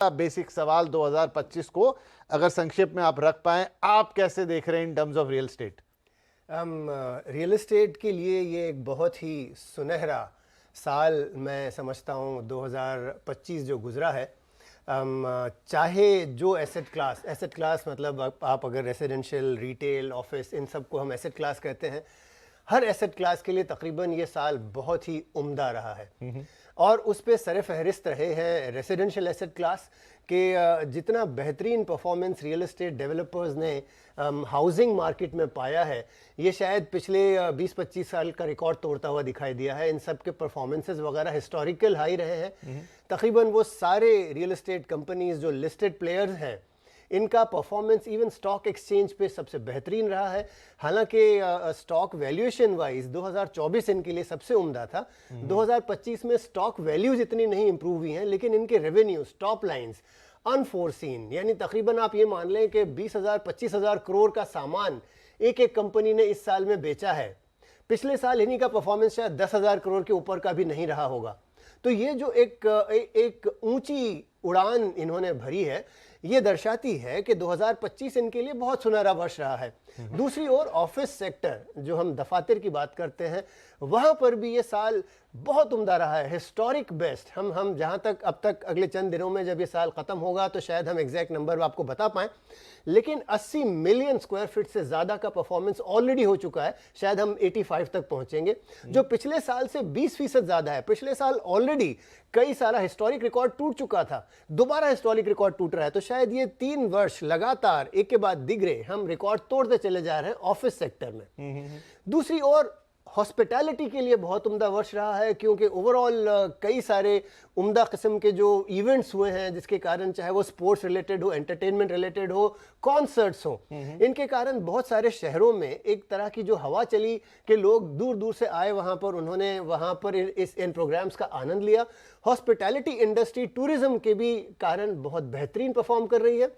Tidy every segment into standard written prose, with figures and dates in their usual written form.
Basic सवाल 2025 को अगर संक्षेप में आप रख पाएं, आप कैसे देख रहे हैं in terms of real estate? Real estate के लिए ये एक बहुत ही सुनहरा साल मैं समझता हूँ 2025 जो गुजरा है। चाहे जो एसेट क्लास मतलब आप अगर रेसिडेंशियल, रिटेल, ऑफिस, इन सब को हम एसेट क्लास कहते हैं। हर एसेट क्लास के लिए तकरीबन ये साल बहुत ही उम्दा रहा है और उस पे सर फहरिस्त रहे हैं रेसिडेंशियल एसेट क्लास के। जितना बेहतरीन परफॉर्मेंस रियल एस्टेट डेवलपर्स ने हाउसिंग मार्केट में पाया है, ये शायद पिछले 20-25 साल का रिकॉर्ड तोड़ता हुआ दिखाई दिया है। इन सब के परफॉर्मेंसेस वगैरह हिस्टोरिकल हाई रहे हैं। तकरीबन वो सारे रियल एस्टेट कंपनीज जो लिस्टेड प्लेयर्स हैं, इनका परफॉर्मेंस इवन स्टॉक एक्सचेंज पे सबसे बेहतरीन रहा है। हालांकि स्टॉक वैल्यूएशन वाइज 2024 इनके लिए सबसे उम्दा था। 2025 में स्टॉक वैल्यूज इतनी नहीं इंप्रूव हुई हैं, लेकिन इनके रेवेन्यूज, टॉप लाइंस अनफोर्सीन, यानी तकरीबन आप ये मान लें कि 20,000-25,000 करोड़ का सामान एक एक कंपनी ने इस साल में बेचा है। पिछले साल इन्हीं का परफॉर्मेंस शायद 10,000 करोड़ के ऊपर का भी नहीं रहा होगा। तो ये जो एक ऊंची उड़ान इन्होंने भरी है, ये दर्शाती है कि 2025 इनके लिए बहुत सुनहरा वर्ष रहा है। दूसरी ओर ऑफिस सेक्टर, जो हम दफातर की बात करते हैं, वहां पर भी ये साल बहुत उम्दा रहा है, हिस्टोरिक बेस्ट। हम जहां तक अब तक अगले चंद दिनों में जब ये साल खत्म होगा तो शायद हम एग्जैक्ट नंबर आपको बता पाएं, लेकिन 80 मिलियन स्क्वायर फीट से ज्यादा का परफॉर्मेंस ऑलरेडी हो चुका है। शायद हम 85 तक पहुंचेंगे, जो पिछले साल से 20% ज्यादा है। पिछले साल ऑलरेडी कई सारा हिस्टोरिक रिकॉर्ड टूट चुका था, दोबारा हिस्टोरिक रिकॉर्ड टूट रहा है। तो शायद ये 3 वर्ष लगातार एक के बाद दिगरे हम रिकॉर्ड तोड़ते चले जा रहे हैं ऑफिस सेक्टर में। दूसरी ओर हॉस्पिटैलिटी के लिए बहुत उम्दा वर्ष रहा है, क्योंकि ओवरऑल कई सारे उम्दा किस्म के जो इवेंट्स हुए हैं, जिसके कारण चाहे वो स्पोर्ट्स रिलेटेड हो, एंटरटेनमेंट रिलेटेड हो, कॉन्सर्ट्स हो, इनके कारण बहुत सारे शहरों में एक तरह की जो हवा चली कि लोग दूर दूर से आए वहां पर, उन्होंने वहां पर इन प्रोग्राम्स का आनंद लिया। हॉस्पिटैलिटी इंडस्ट्री टूरिज्म के भी कारण बहुत बेहतरीन परफॉर्म कर रही है।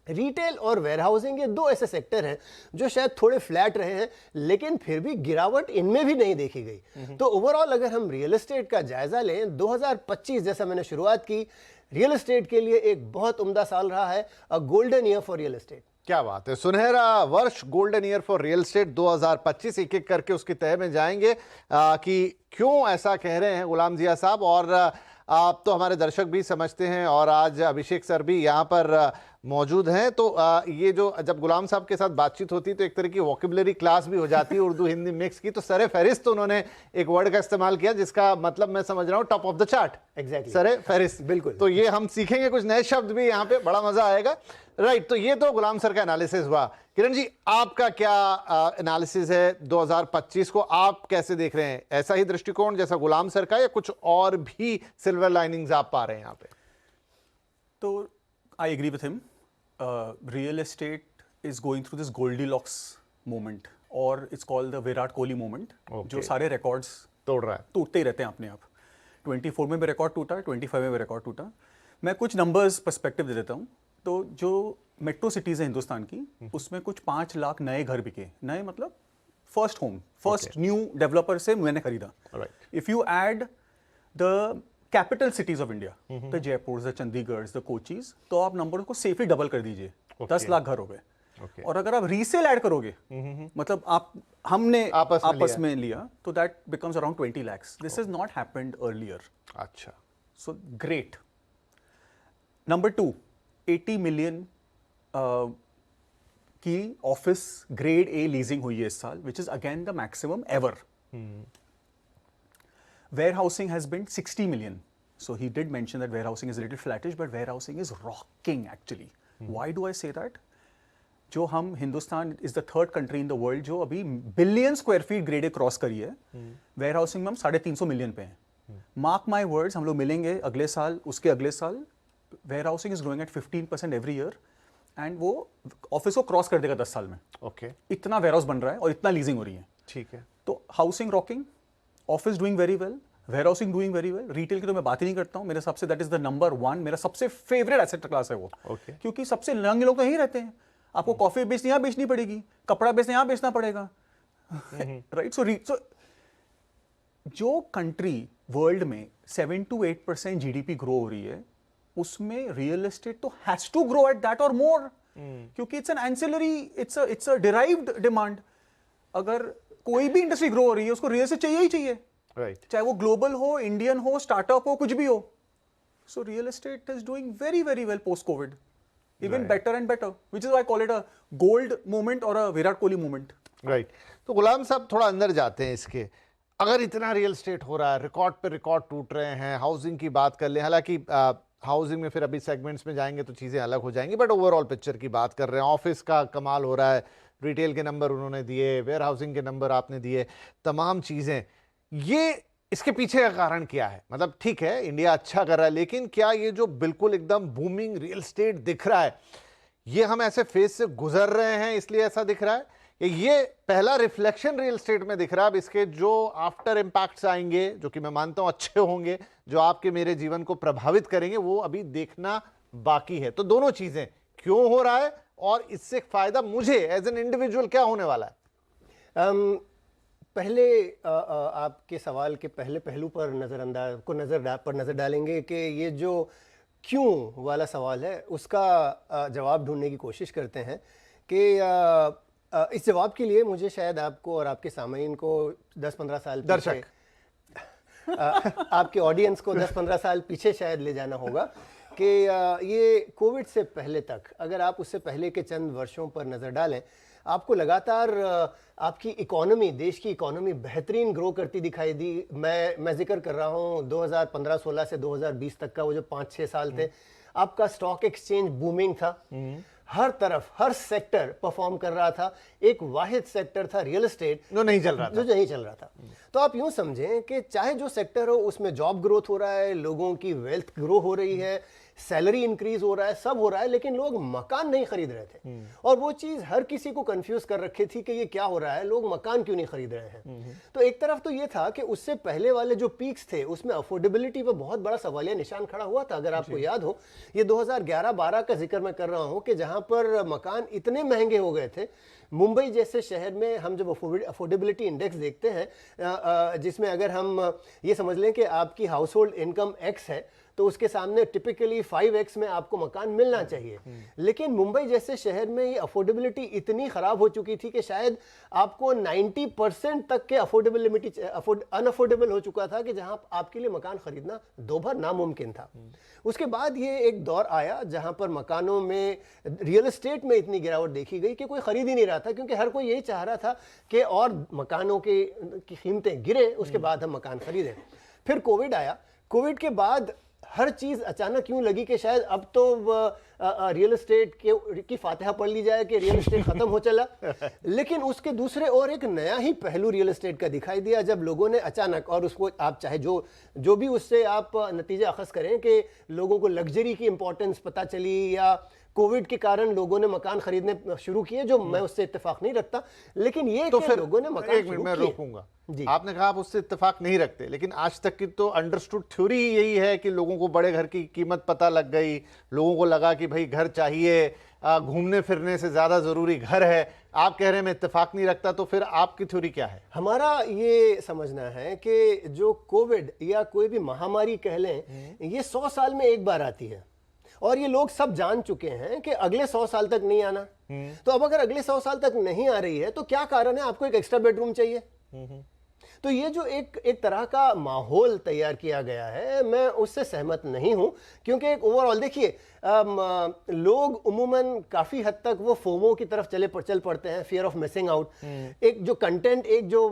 रिटेल और वेयरहाउसिंग, ये 2 ऐसे सेक्टर हैं जो शायद थोड़े फ्लैट रहे हैं, लेकिन फिर भी गिरावट इनमें भी नहीं देखी गई। तो ओवरऑल अगर हम रियल एस्टेट का जायजा लें, 2025 जैसा मैंने शुरुआत की, रियल एस्टेट के लिए एक बहुत उम्दा साल रहा है, अ golden year for real estate. क्या बात है, सुनहरा वर्ष, golden year for real estate 2025। एक एक करके उसकी तह में जाएंगे कि क्यों ऐसा कह रहे हैं गुलाम जिया साहब, और आप तो हमारे दर्शक भी समझते हैं, और आज अभिषेक सर भी यहाँ पर मौजूद हैं। तो ये जो जब गुलाम साहब के साथ बातचीत होती है तो एक तरह की वोकेबुलरी क्लास भी हो जाती है, उर्दू हिंदी मिक्स की। तो सरे फहरिस्त तो उन्होंने एक वर्ड का इस्तेमाल किया जिसका मतलब मैं समझ रहा हूँ top of the chart. Exactly, सरे फहरिस्त, बिल्कुल। तो ये हम सीखेंगे कुछ नए शब्द भी यहाँ पे, बड़ा मजा आएगा। राइट, तो ये तो गुलाम सर का एनालिसिस हुआ। किरण जी, आपका क्या एनालिसिस है 2025 को? आप कैसे देख रहे हैं? ऐसा ही दृष्टिकोण जैसा गुलाम सर का, या कुछ और भी सिल्वर लाइनिंग्स आप पा रहे हैं यहाँ पे? तो I agree with him. Real estate is going through this Goldilocks moment, और it's called the Virat Kohli moment, जो सारे रिकॉर्ड्स तोड़ रहा है, टूटते ही रहते हैं अपने आप। 24 में भी रिकॉर्ड टूटा, 25 में भी रिकॉर्ड टूटा। मैं कुछ नंबर्स पर्सपेक्टिव दे देता हूँ। तो जो मेट्रो सिटीज़ हैं हिंदुस्तान की, उसमें कुछ 5 लाख नए घर बिके। नए मतलब first home, first new developer से मैंने खरीदा। If you add the capital cities of India, the Jaipur, the Chandigarh, the कोचीज, तो आप नंबर को सेफली डबल कर दीजिए, 10 लाख घर हो गए। और अगर आप रीसेल ऐड करोगे, मतलब हमने आपस में लिया, तो that becomes around 20 lakhs. This is not happened earlier. अच्छा, सो ग्रेट। नंबर 2, 80 मिलियन की ऑफिस ग्रेड ए लीजिंग हुई है इस साल, which is again the maximum ever. Warehousing has been 60 million. So he did mention that warehousing is a little flattish, but warehousing is rocking actually. Why do I say that? जो हम Hindustan is the 3rd country in the world जो अभी billion square feet grade cross करी है। Warehousing में हम 350 million पे हैं। मार्क माई वर्ड्स, हम लोग मिलेंगे अगले साल, उसके अगले साल। Warehousing is growing at 15% every year, and वो ऑफिस को क्रॉस कर देगा 10 साल में। ओके, इतना वेयरहाउस बन रहा है और इतना लीजिंग हो रही है। ठीक है। तो housing rocking, office doing very well, warehousing doing very well. Retail की तो मैं बात ही नहीं करता हूँ, मेरे हिसाब say that is the number 1, मेरा सबसे फेवरेट एसेट क्लास है वो। क्योंकि सबसे यंग लोग तो यहीं रहते हैं। आपको कॉफी बेचनी यहाँ बेचनी पड़ेगी, कपड़ा बेचना यहाँ बेचना पड़ेगा, राइट? सो जो कंट्री वर्ल्ड में 7 to 8% जीडीपी ग्रो हो रही है, उसमें रियल एस्टेट तो has to grow at that और मोर, क्योंकि it's an ancillary, it's a derived demand. अगर कोई भी इंडस्ट्री ग्रो हो रही है उसको रियल एस्टेट चाहिए ही चाहिए, राइट। चाहे वो ग्लोबल हो, इंडियन हो, स्टार्टअप हो, कुछ भी हो। So real estate is doing very very well post Covid, even better and better, which is why I call it a gold moment और अ विराट कोहली मोमेंट। राइट। तो गुलाम साहब थोड़ा अंदर जाते हैं इसके, अगर इतना रियल एस्टेट हो रहा है, रिकॉर्ड पे रिकॉर्ड टूट रहे हैं, हाउसिंग की बात कर लें, हालांकि हाउसिंग में फिर अभी सेगमेंट्स में जाएंगे तो चीज़ें अलग हो जाएंगी, बट ओवरऑल पिक्चर की बात कर रहे हैं, ऑफिस का कमाल हो रहा है, रिटेल के नंबर उन्होंने दिए, वेयर हाउसिंग के नंबर आपने दिए, तमाम चीज़ें, ये इसके पीछे का कारण क्या है? मतलब ठीक है इंडिया अच्छा कर रहा है, लेकिन क्या ये जो बिल्कुल एकदम बूमिंग रियल एस्टेट दिख रहा है, ये हम ऐसे फेज से गुजर रहे हैं इसलिए ऐसा दिख रहा है, ये पहला रिफ्लेक्शन रियल एस्टेट में दिख रहा है? अब इसके जो आफ्टर इंपैक्ट्स आएंगे, जो कि मैं मानता हूं अच्छे होंगे, जो आपके मेरे जीवन को प्रभावित करेंगे, वो अभी देखना बाकी है। तो दोनों चीजें क्यों हो रहा है और इससे फायदा मुझे एज एन इंडिविजुअल क्या होने वाला है? पहले आपके सवाल के पहले पहलू पर नजर डालेंगे कि ये जो क्यों वाला सवाल है उसका जवाब ढूंढने की कोशिश करते हैं कि इस जवाब के लिए मुझे शायद आपको और आपके सामईन को 10-15 साल दर्शक आपके ऑडियंस को 10-15 साल पीछे शायद ले जाना होगा कि ये कोविड से पहले तक, अगर आप उससे पहले के चंद वर्षों पर नज़र डालें, आपको लगातार आपकी इकोनॉमी, देश की इकोनॉमी बेहतरीन ग्रो करती दिखाई दी। मैं जिक्र कर रहा हूँ 2015-16 से 2020 तक का वो जो 5-6 साल थे, आपका स्टॉक एक्सचेंज बूमिंग था, हर तरफ हर सेक्टर परफॉर्म कर रहा था। एक वाहिद सेक्टर था रियल एस्टेट जो नहीं चल रहा था। तो आप यूं समझें कि चाहे जो सेक्टर हो उसमें जॉब ग्रोथ हो रहा है, लोगों की वेल्थ ग्रो हो रही है, सैलरी इंक्रीज हो रहा है, सब हो रहा है, लेकिन लोग मकान नहीं खरीद रहे थे। और वो चीज हर किसी को कंफ्यूज कर रखी थी कि ये क्या हो रहा है, लोग मकान क्यों नहीं खरीद रहे हैं। तो एक तरफ तो ये था कि उससे पहले वाले जो पीक्स थे उसमें अफोर्डेबिलिटी पर बहुत बड़ा सवालिया निशान खड़ा हुआ था। अगर आपको याद हो, ये 2011-12 का जिक्र मैं कर रहा हूं कि जहां पर मकान इतने महंगे हो गए थे। मुंबई जैसे शहर में हम जब अफोर्डेबिलिटी इंडेक्स देखते हैं, जिसमें अगर हम ये समझ लें कि आपकी हाउस होल्ड इनकम एक्स है, तो उसके सामने टिपिकली 5x में आपको मकान मिलना चाहिए। लेकिन मुंबई जैसे शहर में ये अफोर्डेबिलिटी इतनी खराब हो चुकी थी कि शायद आपको 90% तक के अनअफोर्डेबल हो चुका था, कि जहां आपके लिए मकान खरीदना दो भर नामुमकिन था। उसके बाद ये एक दौर आया जहां पर मकानों में, रियल एस्टेट में इतनी गिरावट देखी गई कि कोई खरीद ही नहीं रहा था, क्योंकि हर कोई यही चाह रहा था कि और मकानों की कीमतें गिरे, उसके बाद हम मकान खरीदें। फिर कोविड आया। कोविड के बाद हर चीज अचानक यूं लगी कि शायद अब तो रियल एस्टेट की फातिहा पढ़ ली जाए कि रियल एस्टेट खत्म हो चला। लेकिन उसके दूसरे और एक नया ही पहलू रियल एस्टेट का दिखाई दिया, जब लोगों ने अचानक, और उसको आप चाहे जो भी उससे आप नतीजा अखज़ करें कि लोगों को लग्जरी की इंपॉर्टेंस पता चली, या कोविड के कारण लोगों ने मकान खरीदने शुरू किए, जो मैं उससे इत्तेफाक नहीं रखता, लेकिन ये तो फिर लोगों ने मकान एक मिनट मैं रोकूंगा जी। आपने कहा आप उससे इत्तेफाक नहीं रखते, लेकिन आज तक की तो अंडरस्टूड थ्योरी यही है कि लोगों को बड़े घर की कीमत पता लग गई, लोगों को लगा कि भाई घर चाहिए, घूमने फिरने से ज्यादा जरूरी घर है। आप कह रहे हैं मैं इत्तेफाक नहीं रखता, तो फिर आपकी थ्योरी क्या है? हमारा ये समझना है कि जो कोविड या कोई भी महामारी कह लें, ये 100 साल में एक बार आती है, और ये लोग सब जान चुके हैं कि अगले 100 साल तक नहीं आना। तो अब अगर अगले 100 साल तक नहीं आ रही है, तो क्या कारण है आपको एक एक्स्ट्रा बेडरूम चाहिए? तो ये जो एक तरह का माहौल तैयार किया गया है, मैं उससे सहमत नहीं हूं, क्योंकि एक ओवरऑल देखिए, लोग उमूमन काफी हद तक वो फोमो की तरफ चल पड़ते हैं, फियर ऑफ मिसिंग आउट। एक जो कंटेंट, एक जो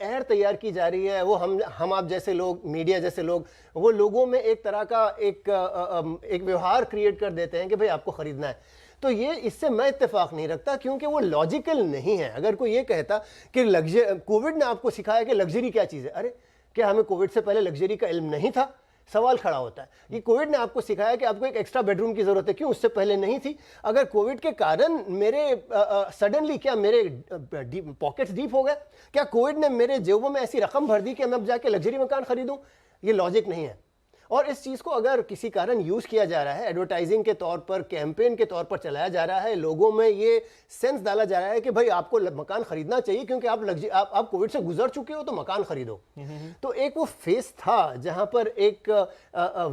एयर तैयार की जा रही है, वो हम आप जैसे लोग, मीडिया जैसे लोग, वो लोगों में एक तरह का एक व्यवहार क्रिएट कर देते हैं कि भाई आपको खरीदना है। तो ये, इससे मैं इत्तेफाक नहीं रखता, क्योंकि वो लॉजिकल नहीं है। अगर कोई ये कहता कि कोविड ने आपको सिखाया कि लग्जरी क्या चीज़ है, अरे क्या हमें कोविड से पहले लग्जरी का इल्म नहीं था? सवाल खड़ा होता है। ये कोविड ने आपको सिखाया कि आपको एक एक्स्ट्रा बेडरूम की जरूरत है, क्यों उससे पहले नहीं थी? अगर कोविड के कारण मेरे सडनली क्या मेरे पॉकेट्स डीप हो गए? क्या कोविड ने मेरे जेबों में ऐसी रकम भर दी कि मैं अब जाके लग्जरी मकान खरीदूं? ये लॉजिक नहीं है। और इस चीज़ को अगर किसी कारण यूज़ किया जा रहा है, एडवर्टाइजिंग के तौर पर, कैंपेन के तौर पर चलाया जा रहा है, लोगों में ये सेंस डाला जा रहा है कि भाई आपको मकान खरीदना चाहिए क्योंकि आप कोविड से गुजर चुके हो तो मकान खरीदो। तो एक वो फेस था जहां पर एक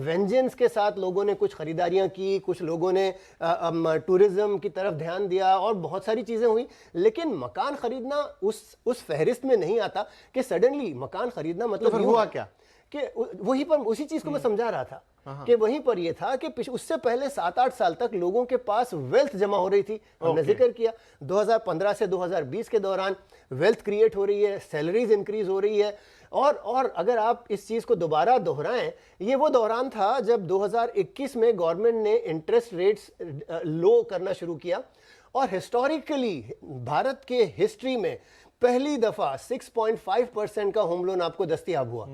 वेंजेंस के साथ लोगों ने कुछ खरीदारियां की, कुछ लोगों ने टूरिज्म की तरफ ध्यान दिया और बहुत सारी चीज़ें हुई, लेकिन मकान खरीदना उस फहरिस्त में नहीं आता कि सडनली मकान खरीदना मतलब तो फिर हुआ क्या कि वहीं पर उसी चीज को मैं समझा रहा था कि वहीं पर ये था कि उससे पहले 7-8 साल तक लोगों के पास वेल्थ जमा हो रही थी। हमने जिक्र किया 2015 से 2020 के दौरान वेल्थ क्रिएट हो रही है, सैलरीज इंक्रीज हो रही है। और अगर आप इस चीज को दोबारा दोहराएं, ये वो दौरान था जब 2021 में गवर्नमेंट ने इंटरेस्ट रेट्स लो करना शुरू किया और हिस्टोरिकली भारत के हिस्ट्री में पहली दफा 6.5% का होम लोन आपको दस्तयाब हुआ।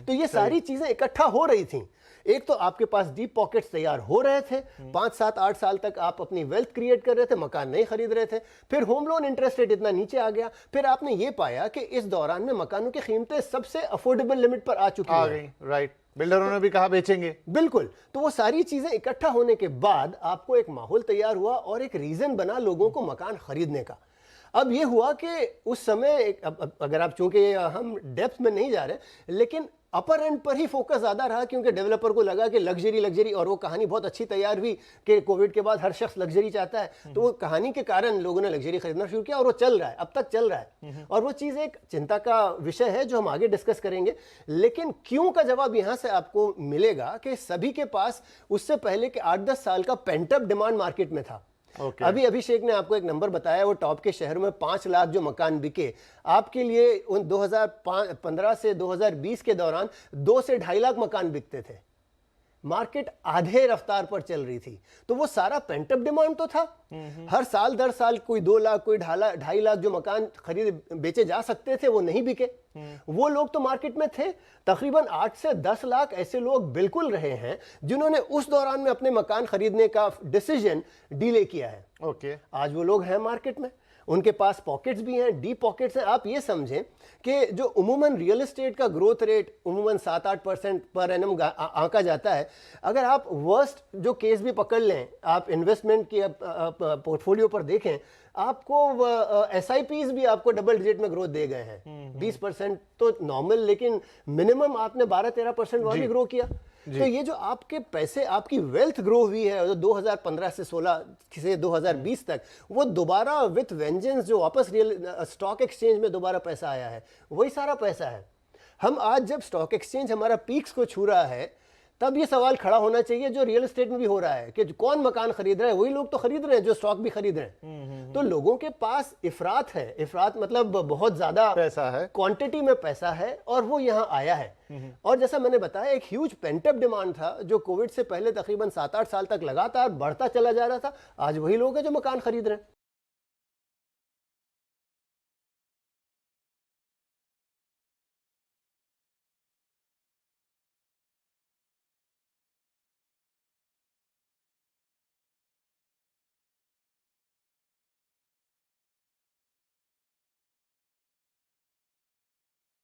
तो ये सारी चीजें इकट्ठा हो रही थी। एक तो आपके पास डीप पॉकेट्स तैयार हो रहे थे, 5-7-8 साल तक आप अपनी वेल्थ क्रिएट कर रहे थे, मकान नहीं खरीद रहे थे, फिर होम लोन इंटरेस्ट रेट इतना नीचे आ गया, फिर आपने ये पाया कि इस दौरान में मकानों की कीमतें सबसे अफोर्डेबल लिमिट पर आ चुकी हैं। राइट, बिल्डरों ने भी कहा बेचेंगे। बिल्कुल। तो वो सारी चीजें इकट्ठा होने के बाद आपको एक माहौल तैयार हुआ और एक रीजन बना लोगों को मकान खरीदने का। अब ये हुआ कि उस समय अगर आप, चूंकि हम डेप्थ में नहीं जा रहे, लेकिन अपर एंड पर ही फोकस ज्यादा रहा क्योंकि डेवलपर को लगा कि लग्जरी, और वो कहानी बहुत अच्छी तैयार हुई कि कोविड के बाद हर शख्स लग्जरी चाहता है, तो वो कहानी के कारण लोगों ने लग्जरी खरीदना शुरू किया और वो चल रहा है, अब तक चल रहा है। और वो चीज़ एक चिंता का विषय है जो हम आगे डिस्कस करेंगे। लेकिन क्यों का जवाब यहां से आपको मिलेगा कि सभी के पास उससे पहले के 8-10 साल का पेंटअप डिमांड मार्केट में था। अभी अभिषेक ने आपको एक नंबर बताया, वो टॉप के शहरों में 5 लाख जो मकान बिके, आपके लिए उन 2015 से 2020 के दौरान 2 से 2.5 लाख मकान बिकते थे। मार्केट आधे रफ्तार पर चल रही थी, तो वो सारा पेंटअप डिमांड तो था। हर साल दर साल कोई 2 लाख, कोई 2.5 लाख जो मकान खरीदे बेचे जा सकते थे वो नहीं बिके। वो लोग तो मार्केट में थे। तकरीबन 8 से 10 लाख ऐसे लोग बिल्कुल रहे हैं जिन्होंने उस दौरान में अपने मकान खरीदने का डिसीजन डिले किया है। आज वो लोग हैं मार्केट में, उनके पास पॉकेट्स भी हैं, डीप पॉकेट्स हैं। आप ये समझें कि जो उमूमन रियल एस्टेट का ग्रोथ रेट उमूमन 7-8% पर एनम आंका जाता है, अगर आप वर्स्ट जो केस भी पकड़ लें, आप इन्वेस्टमेंट की पोर्टफोलियो पर देखें, आपको SIPs भी आपको डबल डिजिट में ग्रोथ दे गए हैं। 20% तो नॉर्मल, लेकिन मिनिमम आपने 12-13% वहां भी ग्रो किया। तो ये जो आपके पैसे, आपकी वेल्थ ग्रो हुई है 2015 से 16 से 2020 तक, वो दोबारा विथ वेंजेंस जो वापस रियल स्टॉक एक्सचेंज में दोबारा पैसा आया है, वही सारा पैसा है। हम आज जब स्टॉक एक्सचेंज हमारा पीक्स को छू रहा है, तब ये सवाल खड़ा होना चाहिए जो रियल एस्टेट में भी हो रहा है कि कौन मकान खरीद रहा है, वही लोग तो खरीद रहे हैं जो स्टॉक भी खरीद रहे हैं। तो लोगों के पास इफरात है, इफरात मतलब बहुत ज्यादा पैसा है, क्वांटिटी में पैसा है, और वो यहाँ आया है। और जैसा मैंने बताया, एक ह्यूज पेंटअप डिमांड था जो कोविड से पहले तकरीबन 7-8 साल तक लगातार बढ़ता चला जा रहा था। आज वही लोग हैं जो मकान खरीद रहे हैं।